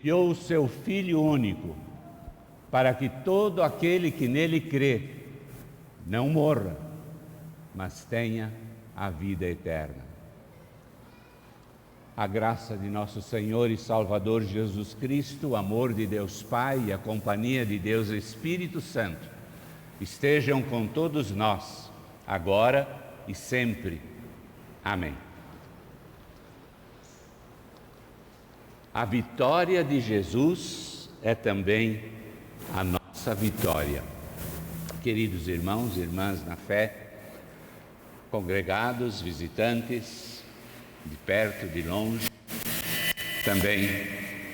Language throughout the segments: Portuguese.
enviou o seu Filho único, para que todo aquele que nele crê não morra, mas tenha a vida eterna. A graça de nosso Senhor e Salvador Jesus Cristo, o amor de Deus Pai e a companhia de Deus Espírito Santo estejam com todos nós, agora e sempre. Amém. A vitória de Jesus é também a nossa vitória. Queridos irmãos e irmãs na fé, congregados, visitantes, de perto, de longe, também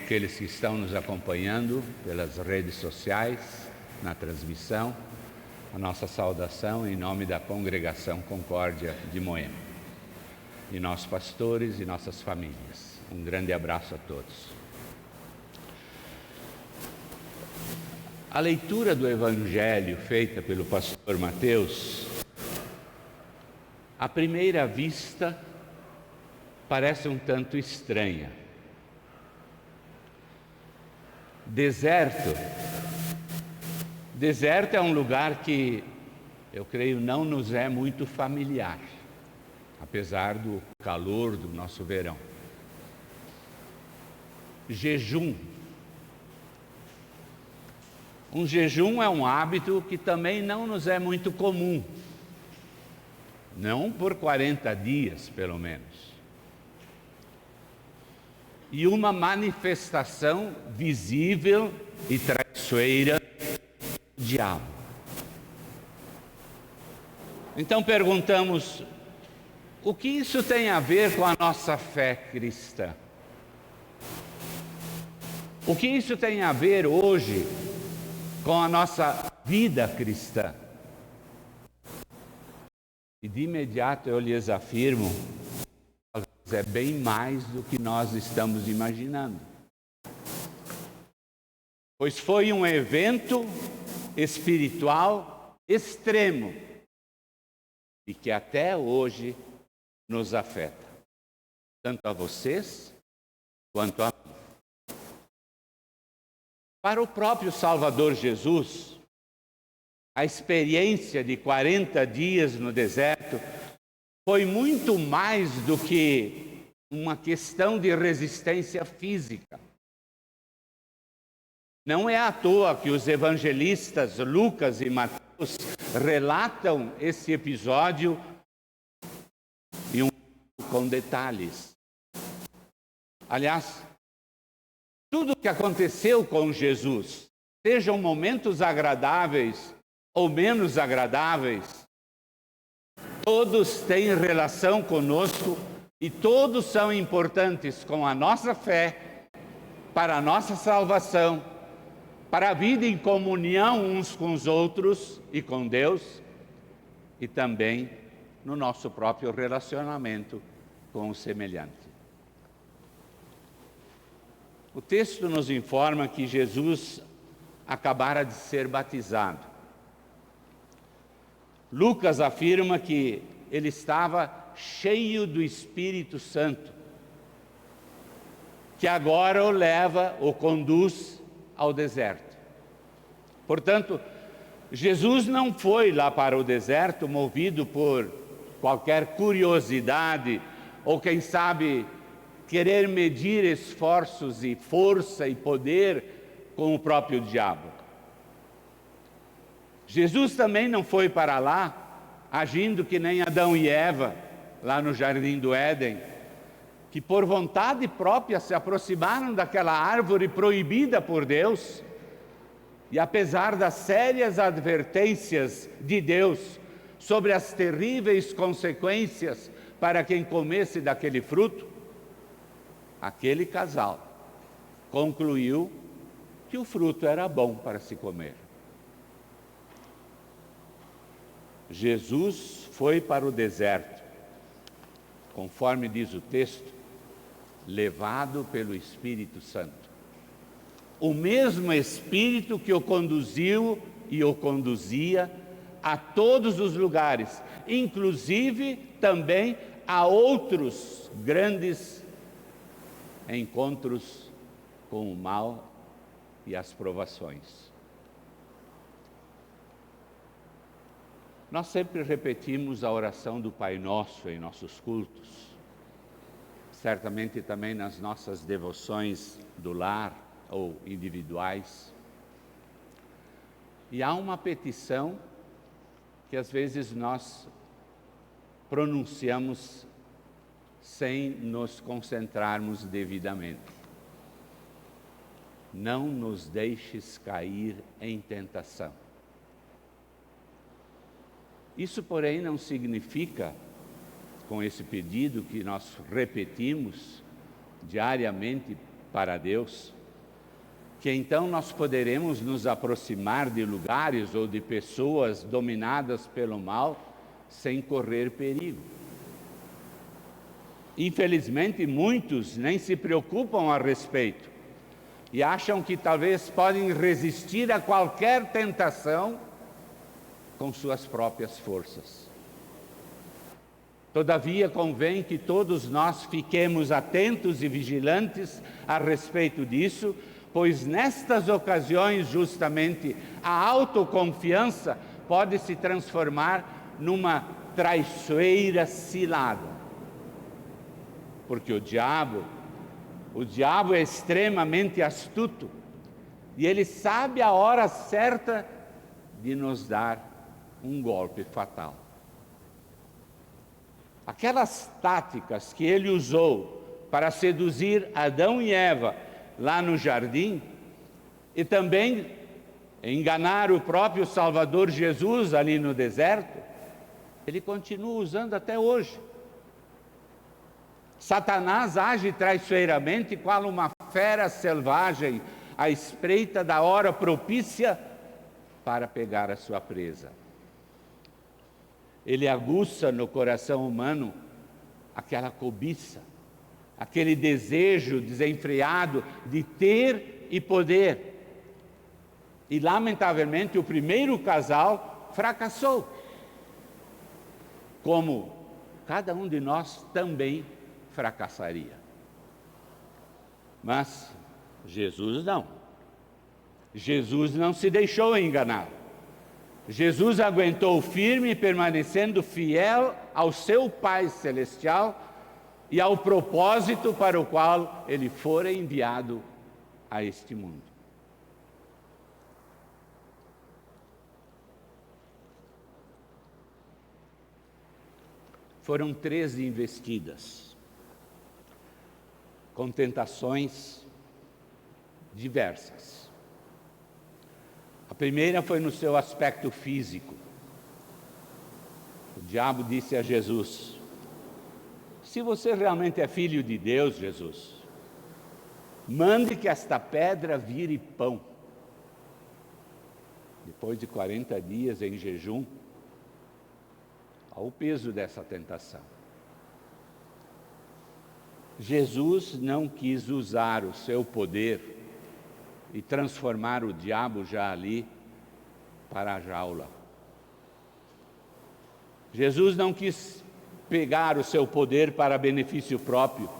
aqueles que estão nos acompanhando pelas redes sociais, na transmissão, a nossa saudação em nome da Congregação Concórdia de Moema, e nossos pastores e nossas famílias. Um grande abraço a todos. A leitura do Evangelho feita pelo pastor Mateus, à primeira vista, parece um tanto estranha. Deserto é um lugar que, eu creio, não nos é muito familiar, apesar do calor do nosso verão. Jejum. Um jejum é um hábito que também não nos é muito comum. Não por 40 dias, pelo menos. E uma manifestação visível e traiçoeira do diabo. Então perguntamos, o que isso tem a ver com a nossa fé cristã? O que isso tem a ver hoje com a nossa vida cristã? E de imediato eu lhes afirmo, é bem mais do que nós estamos imaginando. Pois foi um evento espiritual extremo e que até hoje nos afeta, tanto a vocês quanto a mim. Para o próprio Salvador Jesus, a experiência de 40 dias no deserto foi muito mais do que uma questão de resistência física. Não é à toa que os evangelistas Lucas e Mateus relatam esse episódio com detalhes. Aliás, tudo o que aconteceu com Jesus, sejam momentos agradáveis ou menos agradáveis, todos têm relação conosco e todos são importantes com a nossa fé, para a nossa salvação, para a vida em comunhão uns com os outros e com Deus, e também no nosso próprio relacionamento com o semelhante. O texto nos informa que Jesus acabara de ser batizado. Lucas afirma que ele estava cheio do Espírito Santo, que agora o leva, o conduz ao deserto. Portanto, Jesus não foi lá para o deserto movido por qualquer curiosidade ou, quem sabe, querer medir esforços e força e poder com o próprio diabo. Jesus também não foi para lá agindo que nem Adão e Eva, lá no Jardim do Éden, que por vontade própria se aproximaram daquela árvore proibida por Deus, e apesar das sérias advertências de Deus sobre as terríveis consequências para quem comesse daquele fruto, aquele casal concluiu que o fruto era bom para se comer. Jesus foi para o deserto, conforme diz o texto, levado pelo Espírito Santo. O mesmo Espírito que o conduziu e o conduzia a todos os lugares, inclusive também a outros grandes encontros com o mal e as provações. Nós sempre repetimos a oração do Pai Nosso em nossos cultos, certamente também nas nossas devoções do lar ou individuais. E há uma petição que às vezes nós pronunciamos sem nos concentrarmos devidamente. Não nos deixes cair em tentação. Isso, porém, não significa, com esse pedido que nós repetimos diariamente para Deus, que então nós poderemos nos aproximar de lugares ou de pessoas dominadas pelo mal sem correr perigo. Infelizmente, muitos nem se preocupam a respeito e acham que talvez podem resistir a qualquer tentação com suas próprias forças. Todavia, convém que todos nós fiquemos atentos e vigilantes a respeito disso, pois nestas ocasiões, justamente, a autoconfiança pode se transformar numa traiçoeira cilada. Porque o diabo é extremamente astuto e ele sabe a hora certa de nos dar um golpe fatal. Aquelas táticas que ele usou para seduzir Adão e Eva lá no jardim, e também enganar o próprio Salvador Jesus ali no deserto, ele continua usando até hoje. Satanás age traiçoeiramente qual uma fera selvagem à espreita da hora propícia para pegar a sua presa. Ele aguça no coração humano aquela cobiça, aquele desejo desenfreado de ter e poder. E, lamentavelmente, o primeiro casal fracassou, como cada um de nós também fracassaria. Mas Jesus não. Jesus não se deixou enganar. Jesus aguentou firme, permanecendo fiel ao seu Pai Celestial e ao propósito para o qual ele fora enviado a este mundo. Foram 13 investidas, com tentações diversas. A primeira foi no seu aspecto físico. O diabo disse a Jesus: se você realmente é filho de Deus, Jesus, mande que esta pedra vire pão. Depois de 40 dias em jejum, ao peso dessa tentação. Jesus não quis usar o seu poder e transformar o diabo já ali para a jaula. Jesus não quis pegar o seu poder para benefício próprio,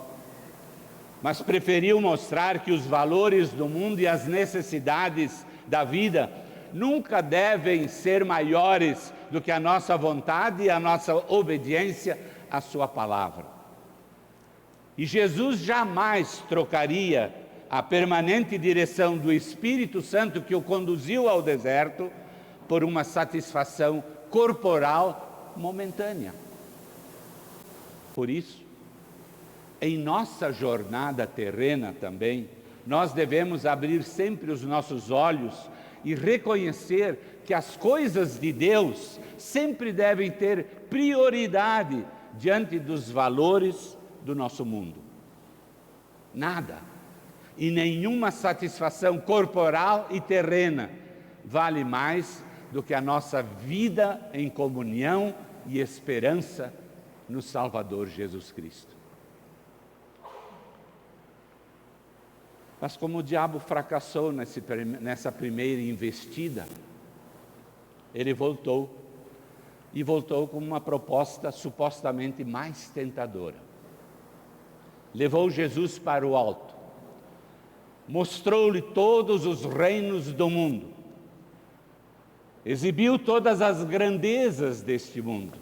mas preferiu mostrar que os valores do mundo e as necessidades da vida nunca devem ser maiores do que a nossa vontade e a nossa obediência à sua palavra. E Jesus jamais trocaria a permanente direção do Espírito Santo que o conduziu ao deserto por uma satisfação corporal momentânea. Por isso, em nossa jornada terrena também, nós devemos abrir sempre os nossos olhos e reconhecer que as coisas de Deus sempre devem ter prioridade diante dos valores do nosso mundo. Nada e nenhuma satisfação corporal e terrena vale mais do que a nossa vida em comunhão e esperança no Salvador Jesus Cristo. Mas como o diabo fracassou nessa primeira investida, ele voltou, e voltou com uma proposta supostamente mais tentadora. Levou Jesus para o alto mostrou-lhe todos os reinos do mundo, exibiu todas as grandezas deste mundo.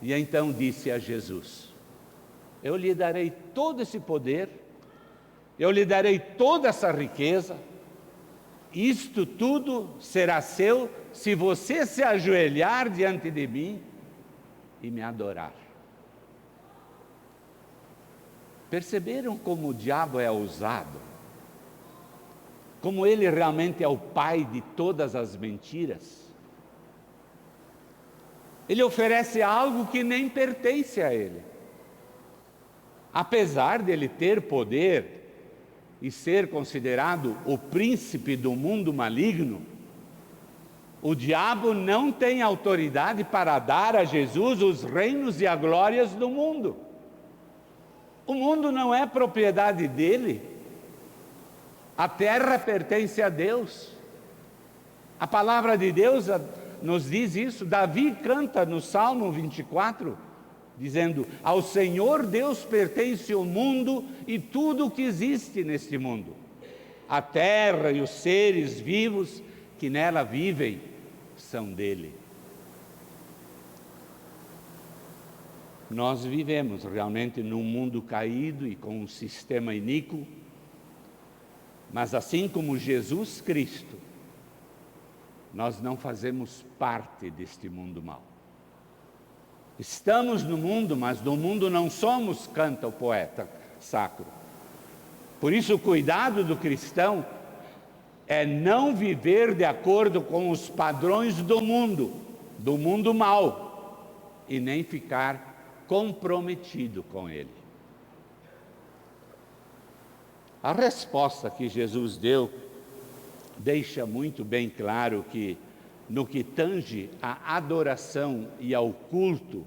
E então disse a Jesus: eu lhe darei todo esse poder, eu lhe darei toda essa riqueza, isto tudo será seu se você se ajoelhar diante de mim e me adorar. Perceberam como o diabo é ousado? Como ele realmente é o pai de todas as mentiras? Ele oferece algo que nem pertence a ele. Apesar de ele ter poder e ser considerado o príncipe do mundo maligno, o diabo não tem autoridade para dar a Jesus os reinos e as glórias do mundo. O mundo não é propriedade dele. A terra pertence a Deus. A palavra de Deus nos diz isso. Davi canta no Salmo 24, dizendo: ao Senhor Deus pertence o mundo e tudo o que existe neste mundo. A terra e os seres vivos que nela vivem são dele. Nós vivemos realmente num mundo caído e com um sistema iníquo, mas assim como Jesus Cristo, nós não fazemos parte deste mundo mau. Estamos no mundo, mas do mundo não somos, canta o poeta sacro. Por isso o cuidado do cristão é não viver de acordo com os padrões do mundo mau, e nem ficar comprometido com ele. A resposta que Jesus deu deixa muito bem claro que, no que tange à adoração e ao culto,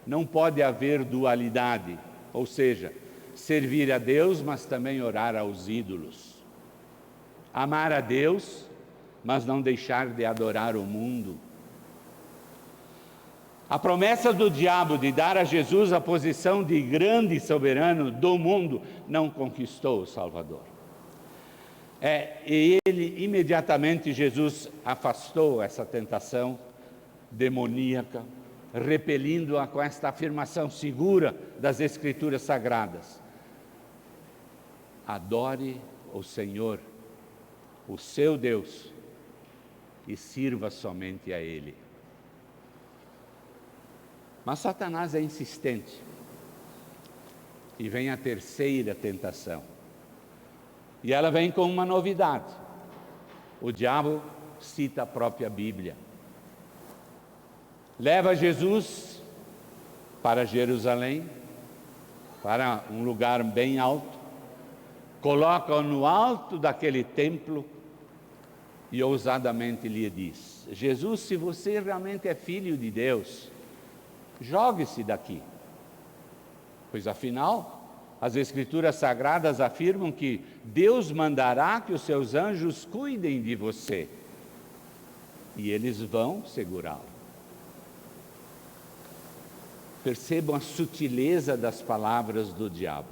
não pode haver dualidade, ou seja, servir a Deus, mas também orar aos ídolos. Amar a Deus, mas não deixar de adorar o mundo. A promessa do diabo de dar a Jesus a posição de grande soberano do mundo não conquistou o Salvador. E ele, imediatamente, Jesus afastou essa tentação demoníaca, repelindo-a com esta afirmação segura das Escrituras Sagradas: adore o Senhor, o seu Deus, e sirva somente a Ele. Mas Satanás é insistente. E vem a terceira tentação. E ela vem com uma novidade. O diabo cita a própria Bíblia. Leva Jesus para Jerusalém, para um lugar bem alto, coloca-o no alto daquele templo e ousadamente lhe diz: Jesus, se você realmente é filho de Deus, jogue-se daqui, pois afinal as Escrituras Sagradas afirmam que Deus mandará que os seus anjos cuidem de você e eles vão segurá-lo. Percebam a sutileza das palavras do diabo.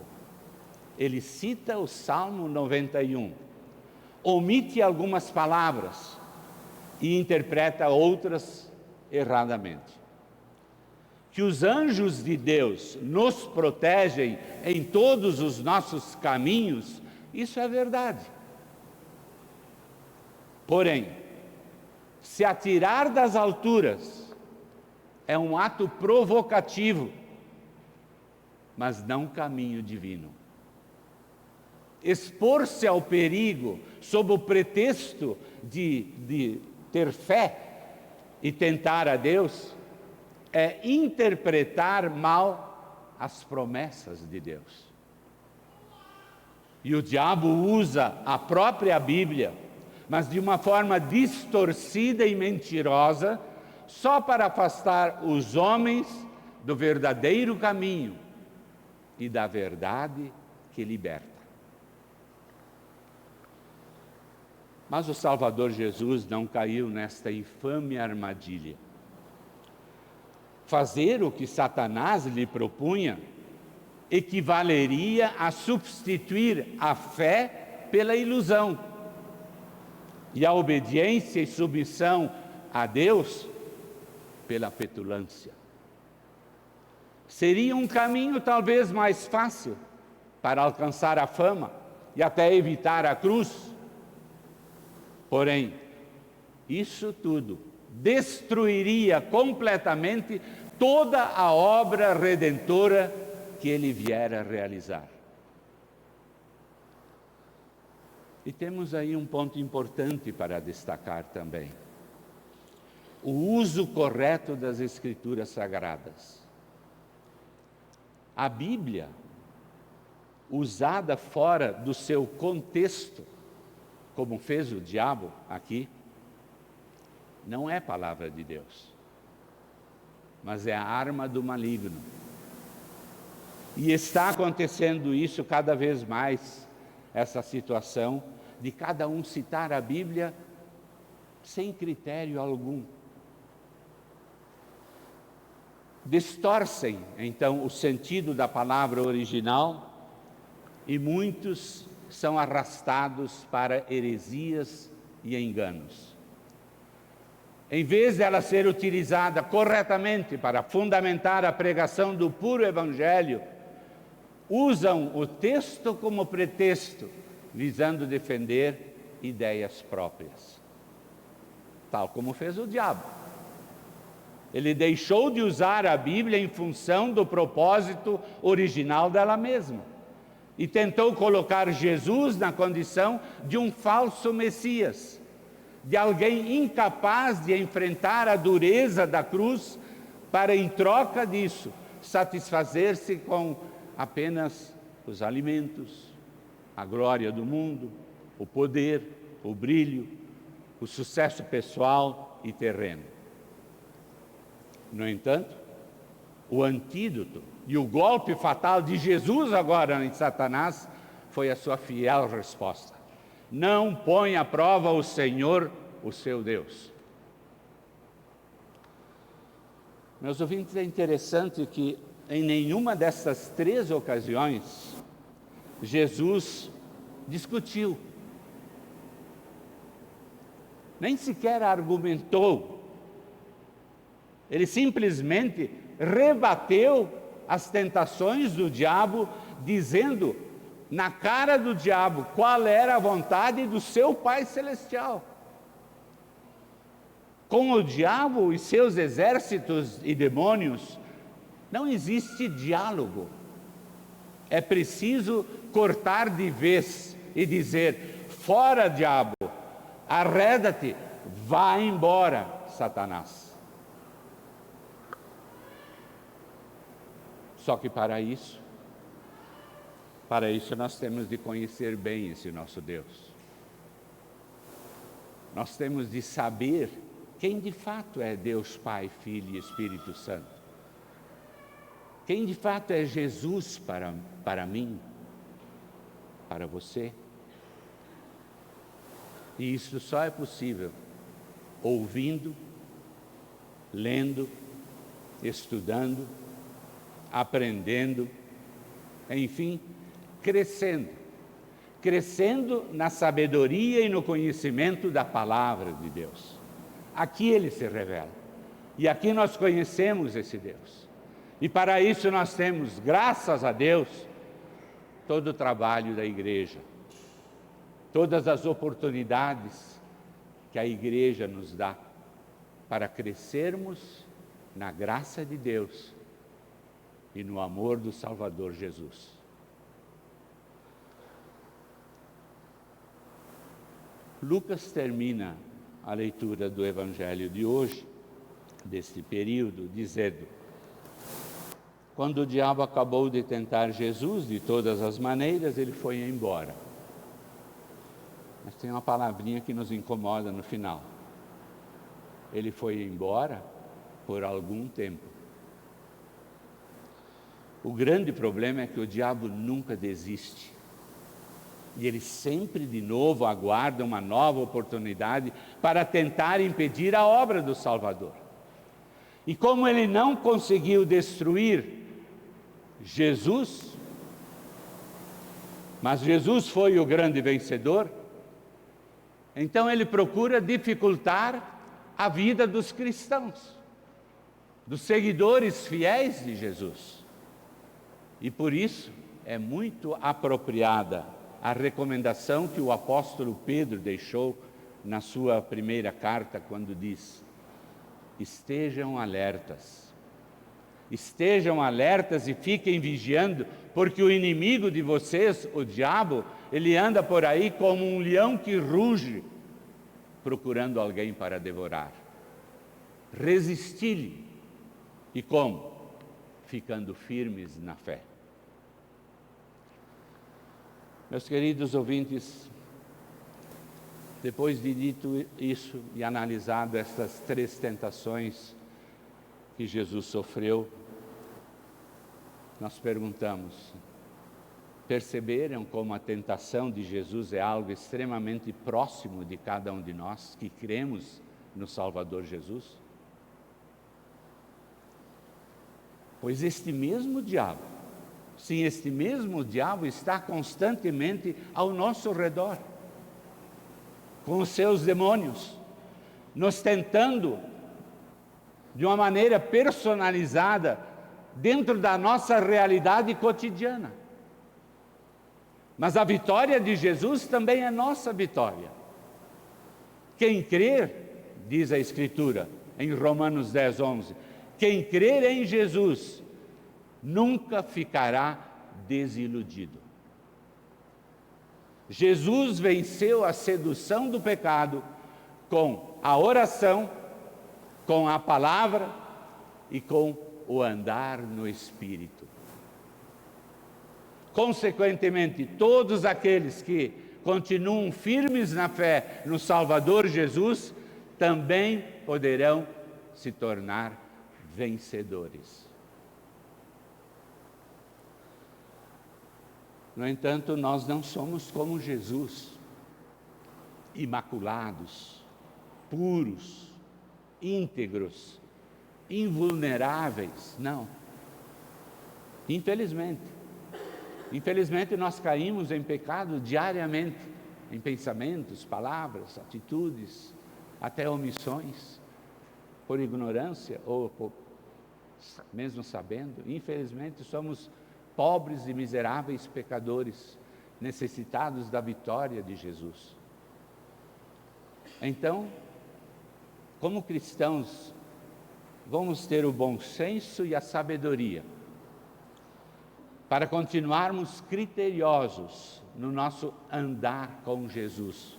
Ele cita o Salmo 91, omite algumas palavras e interpreta outras erradamente. Que os anjos de Deus nos protegem em todos os nossos caminhos, isso é verdade. Porém, se atirar das alturas é um ato provocativo, mas não caminho divino. Expor-se ao perigo sob o pretexto de ter fé e tentar a Deus é interpretar mal as promessas de Deus. E o diabo usa a própria Bíblia, mas de uma forma distorcida e mentirosa, só para afastar os homens do verdadeiro caminho e da verdade que liberta. Mas o Salvador Jesus não caiu nesta infame armadilha. Fazer o que Satanás lhe propunha equivaleria a substituir a fé pela ilusão, e a obediência e submissão a Deus pela petulância. Seria um caminho talvez mais fácil para alcançar a fama e até evitar a cruz. Porém, isso tudo destruiria completamente toda a obra redentora que ele viera a realizar. E temos aí um ponto importante para destacar também: o uso correto das Escrituras Sagradas. A Bíblia, usada fora do seu contexto, como fez o diabo aqui, não é palavra de Deus, mas é a arma do maligno. E está acontecendo isso cada vez mais, essa situação de cada um citar a Bíblia sem critério algum. Distorcem, então, o sentido da palavra original e muitos são arrastados para heresias e enganos. Em vez dela ser utilizada corretamente para fundamentar a pregação do puro Evangelho, usam o texto como pretexto, visando defender ideias próprias, tal como fez o diabo. Ele deixou de usar a Bíblia em função do propósito original dela mesma e tentou colocar Jesus na condição de um falso Messias, de alguém incapaz de enfrentar a dureza da cruz para, em troca disso, satisfazer-se com apenas os alimentos, a glória do mundo, o poder, o brilho, o sucesso pessoal e terreno. No entanto, o antídoto e o golpe fatal de Jesus agora em Satanás foi a sua fiel resposta: não põe à prova o Senhor, o seu Deus. Meus ouvintes, é interessante que em nenhuma dessas três ocasiões Jesus discutiu, nem sequer argumentou. Ele simplesmente rebateu as tentações do diabo, dizendo na cara do diabo qual era a vontade do seu Pai Celestial. Com o diabo e seus exércitos e demônios, não existe diálogo. É preciso cortar de vez e dizer: fora, diabo, arreda-te, vá embora, Satanás. Só que para isso nós temos de conhecer bem esse nosso Deus. Nós temos de saber quem de fato é Deus Pai, Filho e Espírito Santo. Quem de fato é Jesus para mim, para você. E isso só é possível ouvindo, lendo, estudando, aprendendo, enfim, crescendo na sabedoria e no conhecimento da palavra de Deus. Aqui ele se revela, e aqui nós conhecemos esse Deus, e para isso nós temos, graças a Deus, todo o trabalho da igreja, todas as oportunidades que a igreja nos dá para crescermos na graça de Deus e no amor do Salvador Jesus. Lucas termina a leitura do Evangelho de hoje, deste período, dizendo: quando o diabo acabou de tentar Jesus de todas as maneiras, ele foi embora. Mas tem uma palavrinha que nos incomoda no final. Ele foi embora por algum tempo. O grande problema é que o diabo nunca desiste. E ele sempre de novo aguarda uma nova oportunidade para tentar impedir a obra do Salvador. E como ele não conseguiu destruir Jesus, Mas Jesus foi o grande vencedor, então ele procura dificultar a vida dos cristãos, dos seguidores fiéis de Jesus. E por isso é muito apropriada a recomendação que o apóstolo Pedro deixou na sua primeira carta, quando diz: estejam alertas. Estejam alertas e fiquem vigiando, porque o inimigo de vocês, o diabo, ele anda por aí como um leão que ruge, procurando alguém para devorar. Resisti-lhe. E como? Ficando firmes na fé. Meus queridos ouvintes, depois de dito isso e analisado estas 3 tentações que Jesus sofreu, nós perguntamos: perceberam como a tentação de Jesus é algo extremamente próximo de cada um de nós que cremos no Salvador Jesus? Pois este mesmo diabo, sim, este mesmo diabo está constantemente ao nosso redor, com os seus demônios, nos tentando de uma maneira personalizada dentro da nossa realidade cotidiana. Mas a vitória de Jesus também é nossa vitória. Quem crer, diz a Escritura em Romanos 10, 11, quem crer em Jesus nunca ficará desiludido. Jesus venceu a sedução do pecado com a oração, com a palavra e com o andar no Espírito. Consequentemente, todos aqueles que continuam firmes na fé no Salvador Jesus, também poderão se tornar vencedores. No entanto, nós não somos como Jesus, imaculados, puros, íntegros, invulneráveis, não. Infelizmente nós caímos em pecado diariamente, em pensamentos, palavras, atitudes, até omissões, por ignorância ou mesmo sabendo. Infelizmente somos pobres e miseráveis pecadores, necessitados da vitória de Jesus. Então, como cristãos, vamos ter o bom senso e a sabedoria para continuarmos criteriosos no nosso andar com Jesus,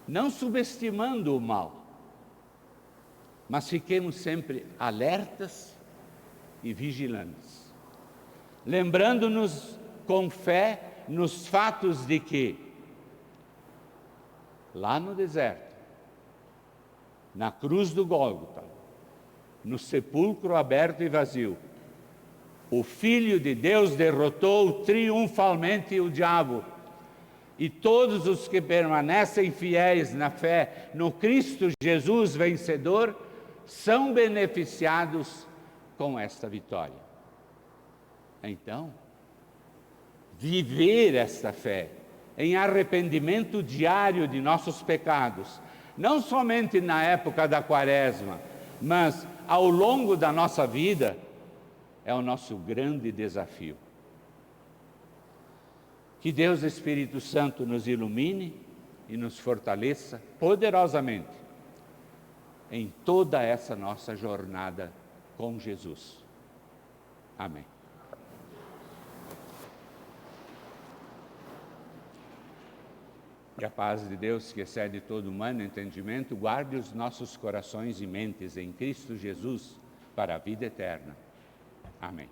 não subestimando o mal, mas fiquemos sempre alertas e vigilantes, lembrando-nos com fé nos fatos de que, lá no deserto, na cruz do Gólgota, no sepulcro aberto e vazio, o Filho de Deus derrotou triunfalmente o diabo, e todos os que permanecem fiéis na fé no Cristo Jesus vencedor são beneficiados com esta vitória. Então, viver esta fé em arrependimento diário de nossos pecados, não somente na época da Quaresma, mas ao longo da nossa vida, é o nosso grande desafio. Que Deus Espírito Santo nos ilumine e nos fortaleça poderosamente em toda essa nossa jornada com Jesus. Amém. Que a paz de Deus, que excede todo humano entendimento, guarde os nossos corações e mentes em Cristo Jesus para a vida eterna. Amém.